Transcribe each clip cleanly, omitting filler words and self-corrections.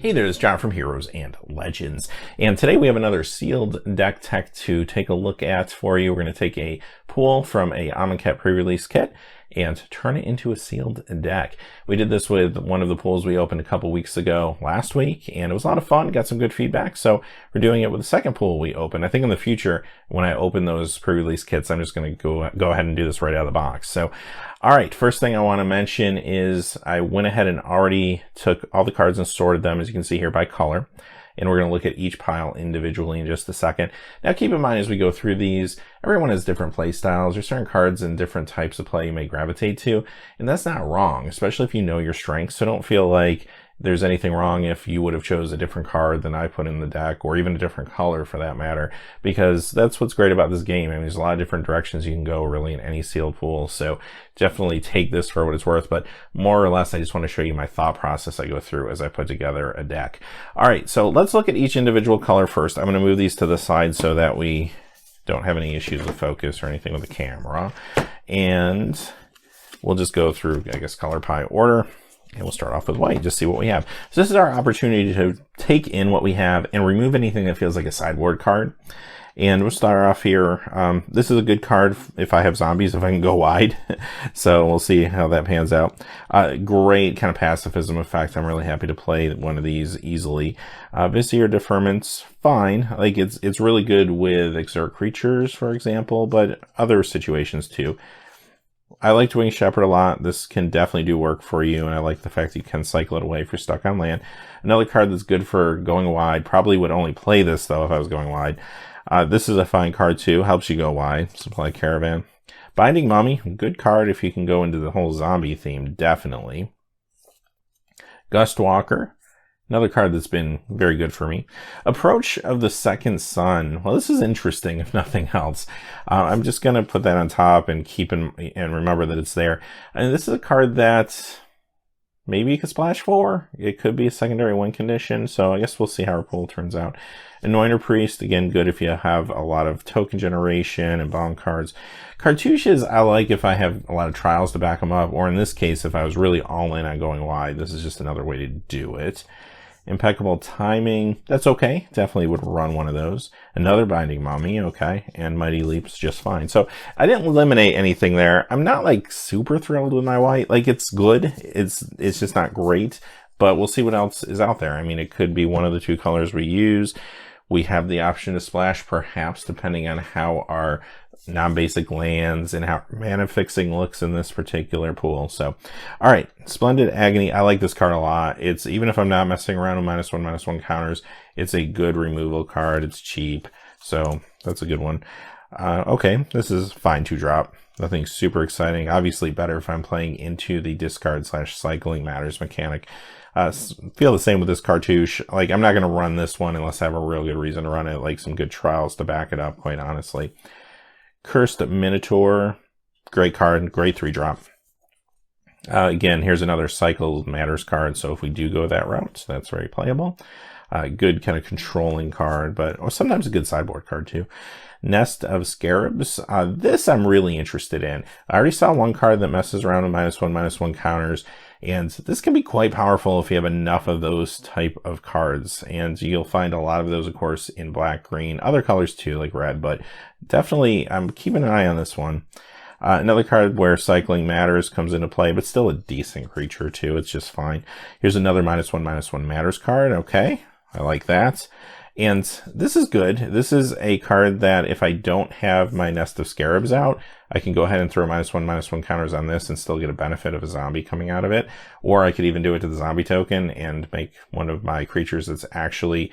Hey there, it's John from Heroes and Legends, and today we have another sealed deck tech to take a look at for you. We're going to take a pool from a Amonkhet pre-release kit and turn it into a sealed deck. We did this with one of the pools we opened a couple weeks ago last week, and it was a lot of fun, got some good feedback, so we're doing it with the second pool we opened. I think in the future, when I open those pre-release kits, I'm just going to go ahead and do this right out of the box. So, all right, first thing I want to mention is I went ahead and already took all the cards and sorted them, as you can see here, by color. And we're going to look at each pile individually in just a second. Now keep in mind as we go through these, everyone has different play styles. There's certain cards and different types of play you may gravitate to, and that's not wrong, especially if you know your strengths. So don't feel like there's anything wrong if you would have chose a different card than I put in the deck, or even a different color for that matter, because that's what's great about this game. I mean, there's a lot of different directions you can go really in any sealed pool. So definitely take this for what it's worth, but more or less, I just want to show you my thought process I go through as I put together a deck. All right, so let's look at each individual color first. I'm going to move these to the side so that we don't have any issues with focus or anything with the camera. And we'll just go through, I guess, color pie order. And we'll start off with white, just see what we have. So this is our opportunity to take in what we have and remove anything that feels like a sideboard card. And we'll start off here. This is a good card if I have zombies, if I can go wide. So we'll see how that pans out. Great kind of pacifism effect. I'm really happy to play one of these easily. Vizier Deferment's fine. Like it's really good with exert creatures, for example, but other situations too. I liked Winged Shepherd a lot. This can definitely do work for you, and I like the fact that you can cycle it away if you're stuck on land. Another card that's good for going wide. Probably would only play this, though, if I was going wide. This is a fine card, too. Helps you go wide. Supply Caravan. Binding Mummy. Good card if you can go into the whole zombie theme, definitely. Gustwalker. Another card that's been very good for me. Approach of the Second Sun. Well, this is interesting, if nothing else. I'm just going to put that on top and and remember that it's there. And this is a card that maybe you could splash for. It could be a secondary win condition, so I guess we'll see how our pool turns out. Anointer Priest, again, good if you have a lot of token generation and bomb cards. Cartouches, I like if I have a lot of trials to back them up, or in this case, if I was really all in on going wide. This is just another way to do it. Impeccable Timing, that's okay. Definitely would run one of those. Another Binding Mummy, okay. And Mighty Leap's just fine. So I didn't eliminate anything there. I'm not like super thrilled with my white. Like it's good. It's just not great. But we'll see what else is out there. I mean, it could be one of the two colors we use. We have the option to splash, perhaps, depending on how our non-basic lands and how mana fixing looks in this particular pool. So, all right, Splendid Agony. I like this card a lot. It's, even if I'm not messing around with -1/-1 counters, it's a good removal card. It's cheap, so that's a good one. Okay, this is fine to drop. Nothing super exciting. Obviously better if I'm playing into the discard/cycling matters mechanic. Feel the same with this cartouche. Like, I'm not going to run this one unless I have a real good reason to run it, like some good trials to back it up, quite honestly. Cursed Minotaur, great card, great 3-drop. Again, here's another cycle matters card, so if we do go that route, that's very playable. Good kind of controlling card, but sometimes a good sideboard card too. Nest of Scarabs. This I'm really interested in. I already saw one card that messes around with -1/-1 counters, and this can be quite powerful if you have enough of those type of cards. And you'll find a lot of those, of course, in black, green, other colors too, like red, but definitely I'm keeping an eye on this one. Another card where cycling matters comes into play, but still a decent creature too. It's just fine. Here's another -1/-1 matters card. Okay, I like that. And this is good. This is a card that if I don't have my Nest of Scarabs out, I can go ahead and throw -1/-1 counters on this and still get a benefit of a zombie coming out of it. Or I could even do it to the zombie token and make one of my creatures that's actually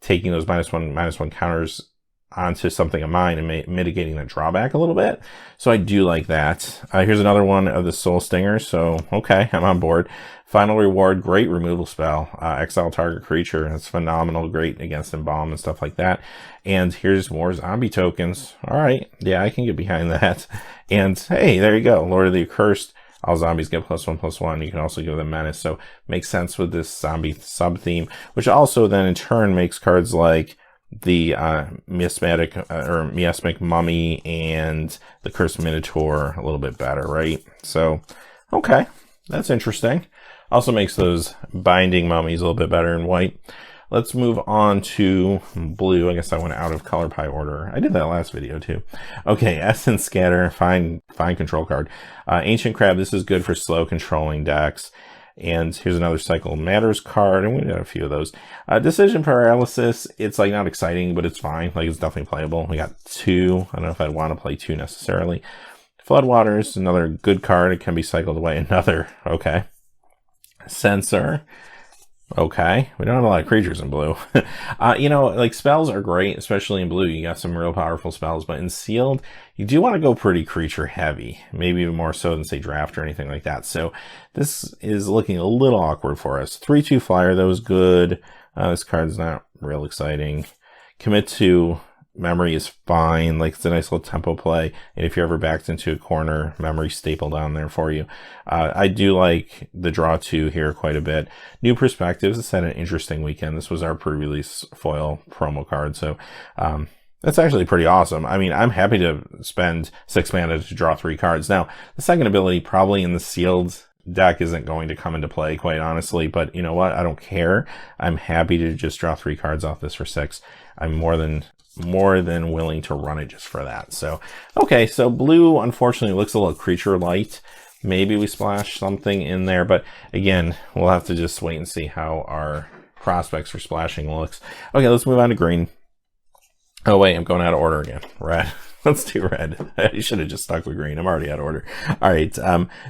taking those -1/-1 counters onto something of mine and mitigating the drawback a little bit. So I do like that. Here's another one of the Soul Stingers. So, okay, I'm on board. Final Reward, great removal spell. Exile target creature. That's phenomenal. Great against Embalm and stuff like that. And here's more zombie tokens. All right. Yeah, I can get behind that. And hey, there you go. Lord of the Accursed. All zombies get +1/+1. You can also give them menace. So makes sense with this zombie sub-theme, which also then in turn makes cards like the Miasmic Mummy and the Cursed Minotaur a little bit better, right? So, okay, That's interesting. Also makes those binding mummies a little bit better in white. Let's move on to blue. I guess I went out of color pie order. I did that last video too. Okay, Essence Scatter, fine control card. Ancient Crab, this is good for slow controlling decks. And here's another Cycle Matters card, and we got a few of those. Decision Paralysis, it's like not exciting, but it's fine. Like it's definitely playable. We got 2. I don't know if I'd want to play 2 necessarily. Floodwaters, another good card. It can be cycled away. Another, okay. Censor. Okay, we don't have a lot of creatures in blue. You know, like spells are great, especially in blue. You got some real powerful spells, but in sealed, you do want to go pretty creature heavy, maybe even more so than say draft or anything like that. So this is looking a little awkward for us. 3/2 flyer, that was good. This card's not real exciting. Commit to Memory is fine, like it's a nice little tempo play, and if you're ever backed into a corner, Memory stapled down there for you. I do like the draw 2 here quite a bit. New Perspectives, it's had an interesting weekend. This was our pre-release foil promo card, so that's actually pretty awesome. I mean, I'm happy to spend 6 mana to draw 3 cards. Now, the second ability probably in the sealed deck isn't going to come into play, quite honestly, but you know what? I don't care. I'm happy to just draw 3 cards off this for 6. I'm more than willing to run it just for that. So, okay, so blue unfortunately looks a little creature light. Maybe we splash something in there, but again, we'll have to just wait and see how our prospects for splashing looks. Okay, let's move on to green. Oh wait, I'm going out of order again. Red. Let's do red. I should have just stuck with green. I'm already out of order. All right,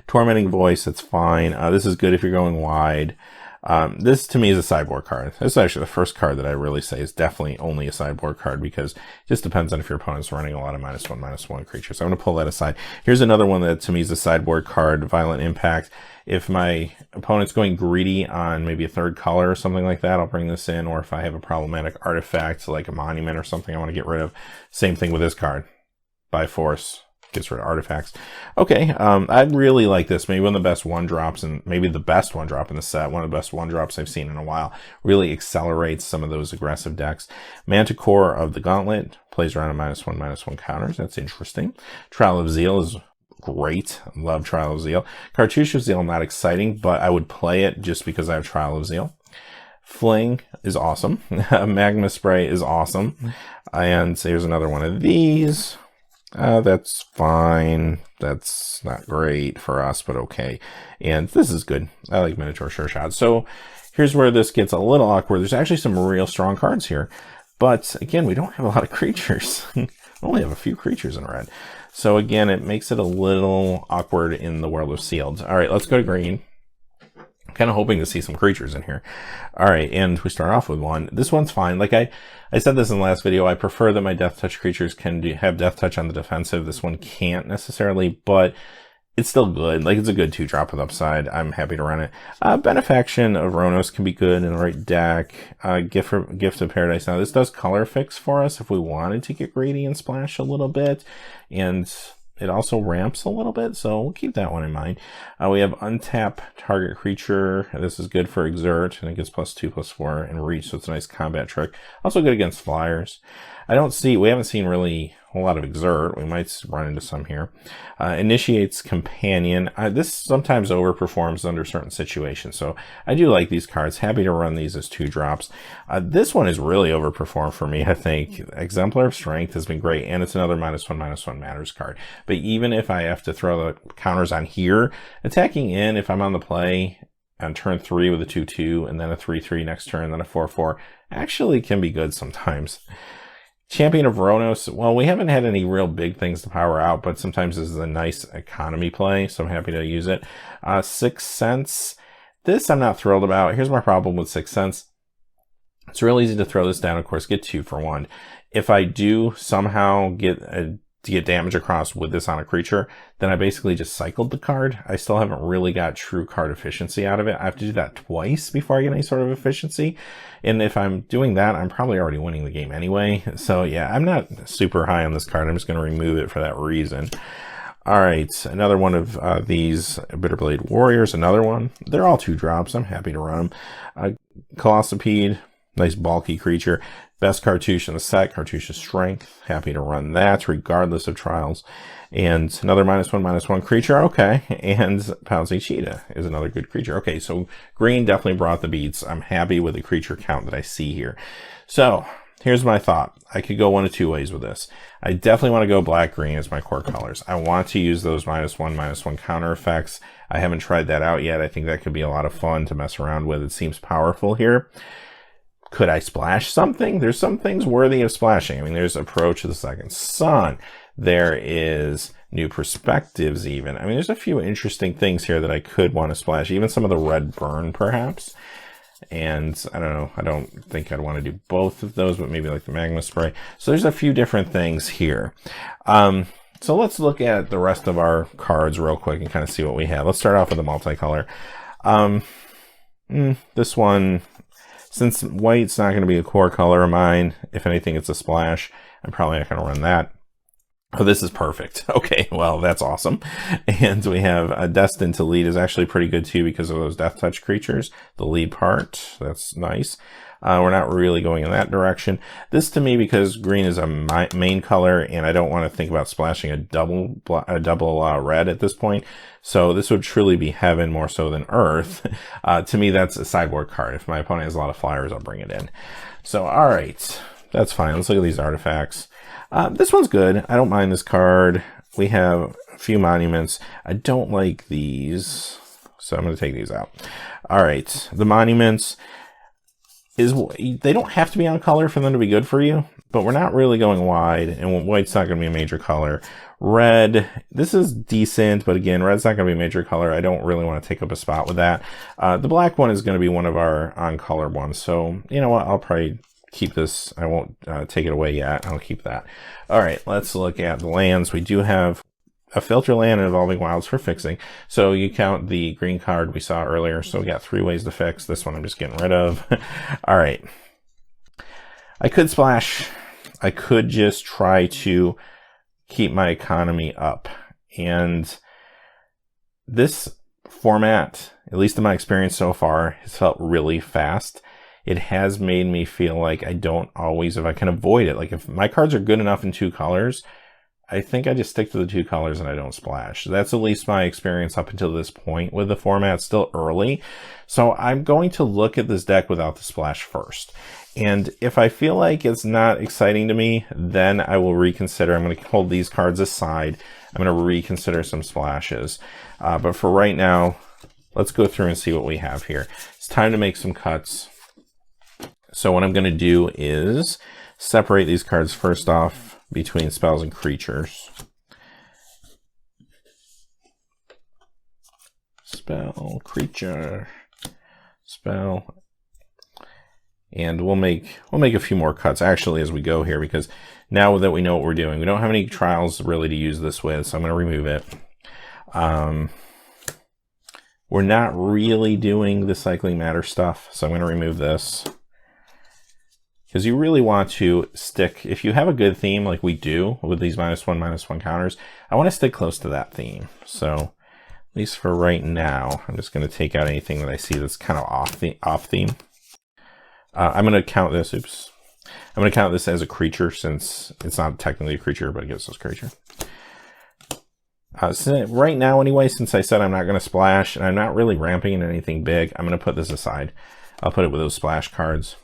Tormenting Voice, that's fine. This is good if you're going wide. This to me is a sideboard card. This is actually the first card that I really say is definitely only a sideboard card, because it just depends on if your opponent's running a lot of -1/-1 creatures. So I'm going to pull that aside. Here's another one that to me is a sideboard card, Violent Impact. If my opponent's going greedy on maybe a 3rd color or something like that, I'll bring this in. Or if I have a problematic artifact like a monument or something I want to get rid of, same thing with this card. By force. Gets rid of artifacts. Okay, I'd really like this. Maybe one of the best 1-drops, and maybe the best 1-drop in the set. One of the best 1-drops I've seen in a while. Really accelerates some of those aggressive decks. Manticore of the Gauntlet plays around a -1/-1 counters. That's interesting. Trial of Zeal is great. Love Trial of Zeal. Cartouche of Zeal, not exciting, but I would play it just because I have Trial of Zeal. Fling is awesome. Magma Spray is awesome. And here's another one of these. That's fine. That's not great for us, but okay. And this is good. I like Minotaur Sure Shot. So here's where this gets a little awkward. There's actually some real strong cards here. But again, we don't have a lot of creatures. We only have a few creatures in red. So again, it makes it a little awkward in the world of sealed. All right, let's go to green. Kind of hoping to see some creatures in here. All right, and we start off with one. This one's fine. Like I said this in the last video, I prefer that my Death Touch creatures can have Death Touch on the defensive. This one can't necessarily, but it's still good. Like, it's a good 2-drop with upside. I'm happy to run it. Benefaction of Ronos can be good in the right deck. Gift of Paradise. Now, this does color fix for us if we wanted to get greedy and splash a little bit. And it also ramps a little bit, so we'll keep that one in mind. We have Untap Target Creature. This is good for Exert, and it gets +2/+4 in Reach, so it's a nice combat trick. Also good against Flyers. We haven't seen really a lot of Exert. We might run into some here. Initiates Companion. This sometimes overperforms under certain situations, so I do like these cards. Happy to run these as 2-drops. This one is really overperformed for me, I think. Exemplar of Strength has been great, and it's another -1/-1 Matters card. But even if I have to throw the counters on here, attacking in, if I'm on the play on turn 3 with a 2/2, and then a 3/3 next turn, and then a 4/4, actually can be good sometimes. Champion of Ronos, well, we haven't had any real big things to power out, but sometimes this is a nice economy play, so I'm happy to use it. 6 Sense, this I'm not thrilled about. Here's my problem with 6 Sense. It's real easy to throw this down, of course, get 2 for 1. If I do somehow get damage across with this on a creature, then I basically just cycled the card. I still haven't really got true card efficiency out of it. I have to do that twice before I get any sort of efficiency. And if I'm doing that, I'm probably already winning the game anyway. So yeah, I'm not super high on this card. I'm just going to remove it for that reason. All right, another one of these Bitterblade Warriors, another one. They're all 2-drops. I'm happy to run them. Colossopede, nice bulky creature. Best cartouche in the set, Cartouche Strength. Happy to run that regardless of trials. And another -1/-1 creature, okay. And Palsy Cheetah is another good creature. Okay, so green definitely brought the beats. I'm happy with the creature count that I see here. So here's my thought. I could go one of two ways with this. I definitely want to go black-green as my core colors. I want to use those -1/-1 counter effects. I haven't tried that out yet. I think that could be a lot of fun to mess around with. It seems powerful here. Could I splash something? There's some things worthy of splashing. I mean, there's Approach of the Second Sun. There is New Perspectives even. I mean, there's a few interesting things here that I could want to splash. Even some of the Red Burn, perhaps. And I don't know. I don't think I'd want to do both of those, but maybe like the Magma Spray. So there's a few different things here. So let's look at the rest of our cards real quick and kind of see what we have. Let's start off with the multicolor. This one... Since white's not going to be a core color of mine, if anything, it's a splash. I'm probably not going to run that. Oh, this is perfect. Okay, well, that's awesome. And we have Destined to Lead is actually pretty good too because of those Death Touch creatures. The lead part, that's nice. We're not really going in that direction. This to me, because green is a main color and I don't want to think about splashing a double red at this point. So this would truly be heaven more so than earth. To me, that's a sideboard card. If my opponent has a lot of flyers, I'll bring it in. So, all right, that's fine. Let's look at these artifacts. This one's good. I don't mind this card. We have a few monuments. I don't like these, so I'm going to take these out. All right, the monuments. They don't have to be on color for them to be good for you, but we're not really going wide, and white's not going to be a major color. Red, this is decent, but again, red's not going to be a major color. I don't really want to take up a spot with that. The black one is going to be one of our on-color ones, so you know what? I'll probably keep this. I won't take it away yet. I'll keep that. All right, let's look at the lands. We do have a Filter Land and Evolving Wilds for fixing. So you count the green card we saw earlier. So we got 3 ways to fix. This one I'm just getting rid of. All right. I could splash. I could just try to keep my economy up. And this format, at least in my experience so far, has felt really fast. It has made me feel like I don't always, if I can avoid it, like if my cards are good enough in 2 colors, I think I just stick to the 2 colors and I don't splash. That's at least my experience up until this point with the format. It's still early. So I'm going to look at this deck without the splash first. And if I feel like it's not exciting to me, then I will reconsider. I'm going to hold these cards aside. I'm going to reconsider some splashes. But for right now, let's go through and see what we have here. It's time to make some cuts. So what I'm going to do is separate these cards first off between spells and creatures. Spell, creature, spell. And we'll make a few more cuts actually as we go here, because now that we know what we're doing, we don't have any trials really to use this with, so I'm going to remove it. We're not really doing the cycling matter stuff, so I'm going to remove this. Because you really want to stick, if you have a good theme like we do with these -1/-1 counters, I want to stick close to that theme. So, at least for right now, I'm just going to take out anything that I see that's kind of off theme. I'm going to count this, I'm going to count this as a creature since it's not technically a creature, but it gives us creature. So right now anyway, since I said I'm not going to splash and I'm not really ramping into anything big, I'm going to put this aside. I'll put it with those splash cards.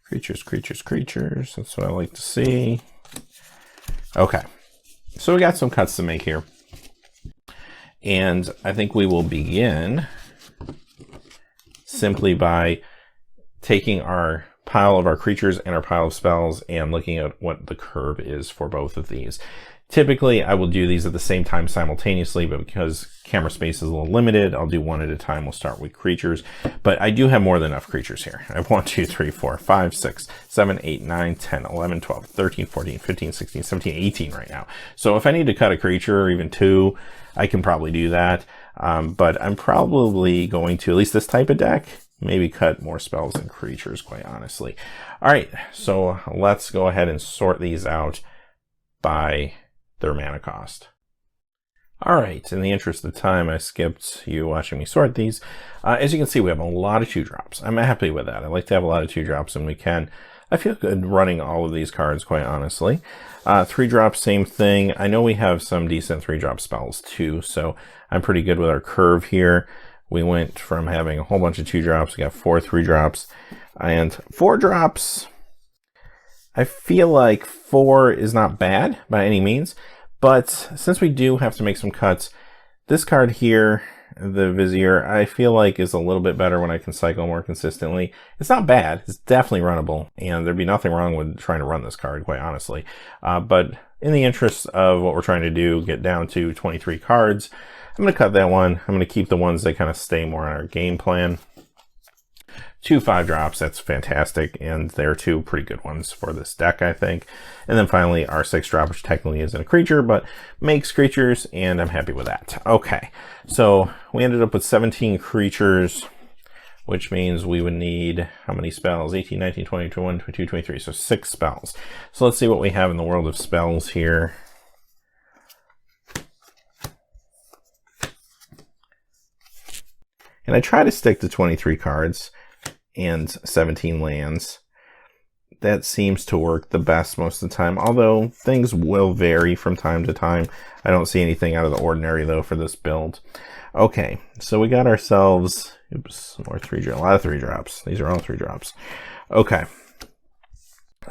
Creatures, creatures, creatures. That's what I like to see. Okay. So we got some cuts to make here. And I think we will begin simply by taking our pile of our creatures and our pile of spells and looking at what the curve is for both of these. Typically, I will do these at the same time simultaneously, but because camera space is a little limited, I'll do one at a time. We'll start with creatures, but I do have more than enough creatures here. I have 1, 2, 3, 4, 5, 6, 7, 8, 9, 10, 11, 12, 13, 14, 15, 16, 17, 18 right now. So if I need to cut a creature or even 2, I can probably do that. But I'm probably going to, at least this type of deck, maybe cut more spells than creatures, quite honestly. All right, so let's go ahead and sort these out by their mana cost. All right, in the interest of time, I skipped you watching me sort these. As you can see, we have a lot of 2-drops. I'm happy with that. I like to have a lot of 2-drops, and we can. I feel good running all of these cards, quite honestly. 3-drops, same thing. I know we have some decent 3-drop spells, too, so I'm pretty good with our curve here. We went from having a whole bunch of 2-drops. We got 4 3-drops, and 4-drops. I feel like 4 is not bad by any means. But since we do have to make some cuts, this card here, the Vizier, I feel like is a little bit better when I can cycle more consistently. It's not bad. It's definitely runnable, and there'd be nothing wrong with trying to run this card, quite honestly. But in the interest of what we're trying to do, get down to 23 cards, I'm going to cut that one. I'm going to keep the ones that kind of stay more on our game plan. 2 5-drops, that's fantastic, and they're 2 pretty good ones for this deck, I think. And then finally, our 6-drop, which technically isn't a creature, but makes creatures, and I'm happy with that. Okay, so we ended up with 17 creatures, which means we would need, how many spells? 18, 19, 20, 21, 22, 23, so 6 spells. So let's see what we have in the world of spells here. And I try to stick to 23 cards and 17 lands. That seems to work the best most of the time, although things will vary from time to time. I don't see anything out of the ordinary, though, for this build. Okay, so we got ourselves, oops, more 3-drops, a lot of 3-drops. These are all 3-drops. Okay,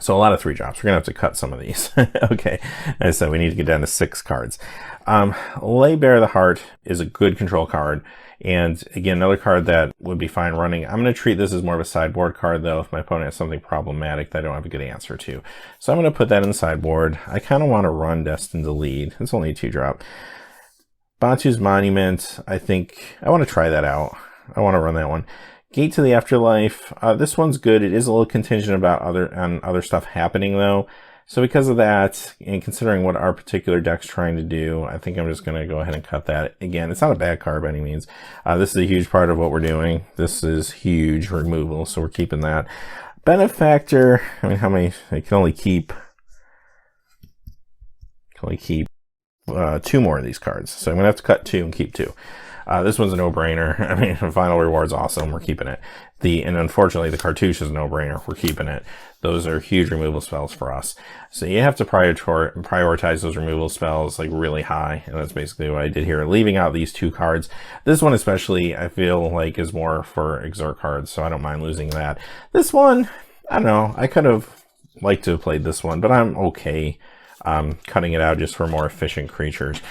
so a lot of 3-drops. We're going to have to cut some of these. Okay, as I said, we need to get down to 6 cards. Lay Bare the Heart is a good control card. And again, another card that would be fine running. I'm going to treat this as more of a sideboard card, though, if my opponent has something problematic that I don't have a good answer to. So I'm going to put that in the sideboard. I kind of want to run Destined to Lead. It's only a 2-drop. Batu's Monument, I think I want to try that out. I want to run that one. Gate to the Afterlife. This one's good. It is a little contingent about other stuff happening, though. So because of that, and considering what our particular deck's trying to do, I think I'm just going to go ahead and cut that. Again, it's not a bad card by any means. This is a huge part of what we're doing. This is huge removal, so we're keeping that. Benefactor, I mean, how many? I can only keep 2 more of these cards. So I'm going to have to cut 2 and keep 2. This one's a no-brainer. I mean, Final Reward's awesome. We're keeping it. And unfortunately, the Cartouche is a no-brainer. We're keeping it. Those are huge removal spells for us. So you have to prioritize those removal spells like really high. And that's basically what I did here. Leaving out these 2 cards. This one especially, I feel like is more for Exert cards. So I don't mind losing that. This one, I don't know. I could have liked to have played this one, but I'm okay cutting it out just for more efficient creatures.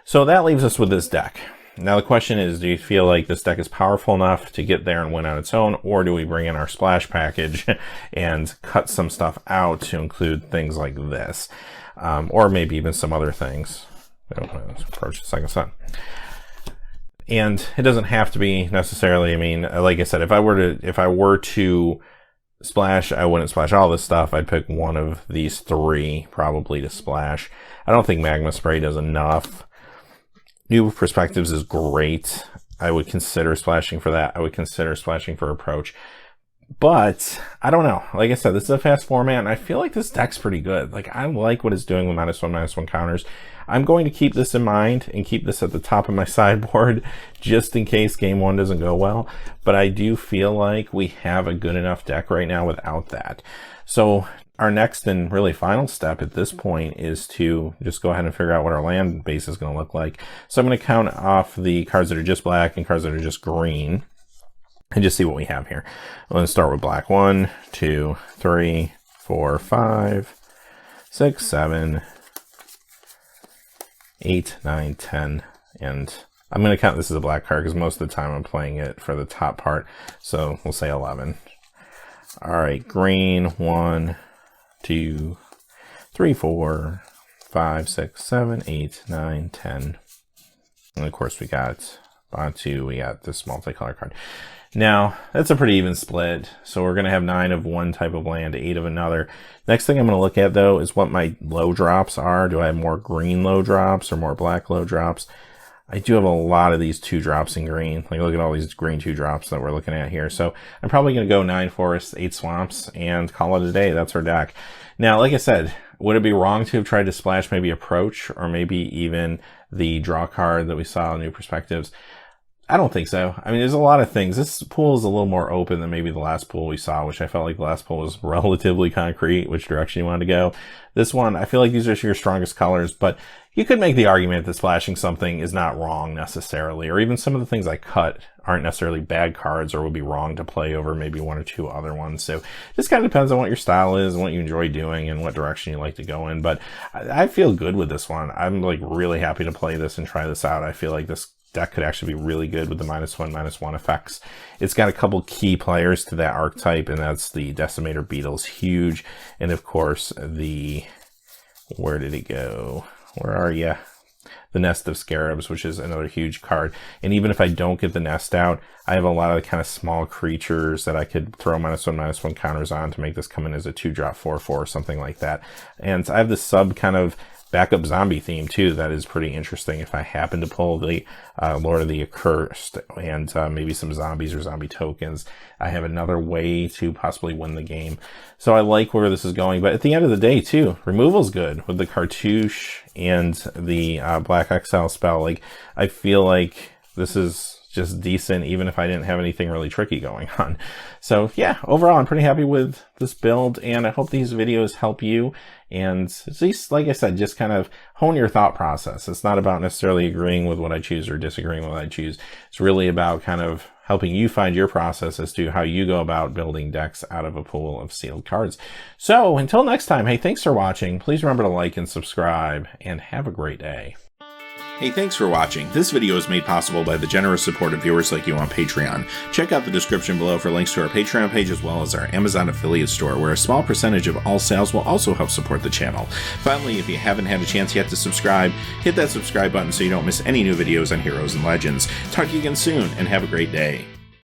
So that leaves us with this deck. Now the question is, do you feel like this deck is powerful enough to get there and win on its own, or do we bring in our splash package and cut some stuff out to include things like this, or maybe even some other things? Let's approach the second sun. And it doesn't have to be necessarily, I mean, like I said, if I were to splash, I wouldn't splash all this stuff. I'd pick one of these 3 probably to splash. I don't think Magma Spray does enough. New Perspectives is great. I would consider splashing for that. I would consider splashing for Approach. But, I don't know. Like I said, this is a fast format, and I feel like this deck's pretty good. Like, I like what it's doing with -1/-1 counters. I'm going to keep this in mind and keep this at the top of my sideboard just in case game 1 doesn't go well. But I do feel like we have a good enough deck right now without that. So our next and really final step at this point is to just go ahead and figure out what our land base is going to look like. So I'm going to count off the cards that are just black and cards that are just green and just see what we have here. I'm going to start with black. 1, 2, 3, 4, 5, 6, 7, 8, 9, 10, and I'm going to count this as a black card because most of the time I'm playing it for the top part. So we'll say 11. All right, green. 1, 2, 3, 4, 5, 6, 7, 8, 9, 10. And of course we got Batu, we got this multicolor card. Now, that's a pretty even split. So we're going to have 9 of one type of land, 8 of another. Next thing I'm going to look at, though, is what my low drops are. Do I have more green low drops or more black low drops? I do have a lot of these 2-drops in green. Like, look at all these green 2-drops that we're looking at here. So I'm probably going to go 9 forests, 8 swamps, and call it a day. That's our deck. Now, like I said, Would it be wrong to have tried to splash maybe Approach or maybe even the draw card that we saw in New Perspectives? I don't think so. I mean, there's a lot of things. This pool is a little more open than maybe the last pool we saw, which I felt like the last pool was relatively concrete, which direction you wanted to go. This one, I feel like these are your strongest colors, but you could make the argument that splashing something is not wrong necessarily, or even some of the things I cut aren't necessarily bad cards or would be wrong to play over maybe one or two other ones. So this kind of depends on what your style is and what you enjoy doing and what direction you like to go in. But I feel good with this one. I'm like really happy to play this and try this out. I feel like this deck could actually be really good with the -1/-1 effects. It's got a couple key players to that archetype, and that's the Decimator Beetle's huge, and of course the, where did it go? Where are you? The Nest of Scarabs, which is another huge card. And even if I don't get the nest out, I have a lot of kind of small creatures that I could throw -1/-1 counters on to make this come in as a 2-drop 4/4 or something like that. And I have this sub kind of backup zombie theme too that is pretty interesting if I happen to pull the Lord of the Accursed and maybe some zombies or zombie tokens. I have another way to possibly win the game. So I like where this is going, but at the end of the day too, removal's good with the Cartouche and the Black Exile spell. Like, I feel like this is just decent even if I didn't have anything really tricky going on. So yeah, overall I'm pretty happy with this build, and I hope these videos help you, and at least, like I said, just kind of hone your thought process. It's not about necessarily agreeing with what I choose or disagreeing with what I choose. It's really about kind of helping you find your process as to how you go about building decks out of a pool of sealed cards. So until next time, hey, thanks for watching. Please remember to like and subscribe, and have a great day. Hey, thanks for watching. This video is made possible by the generous support of viewers like you on Patreon. Check out the description below for links to our Patreon page as well as our Amazon affiliate store, where a small percentage of all sales will also help support the channel. Finally, if you haven't had a chance yet to subscribe, hit that subscribe button so you don't miss any new videos on Heroes and Legends. Talk to you again soon, and have a great day.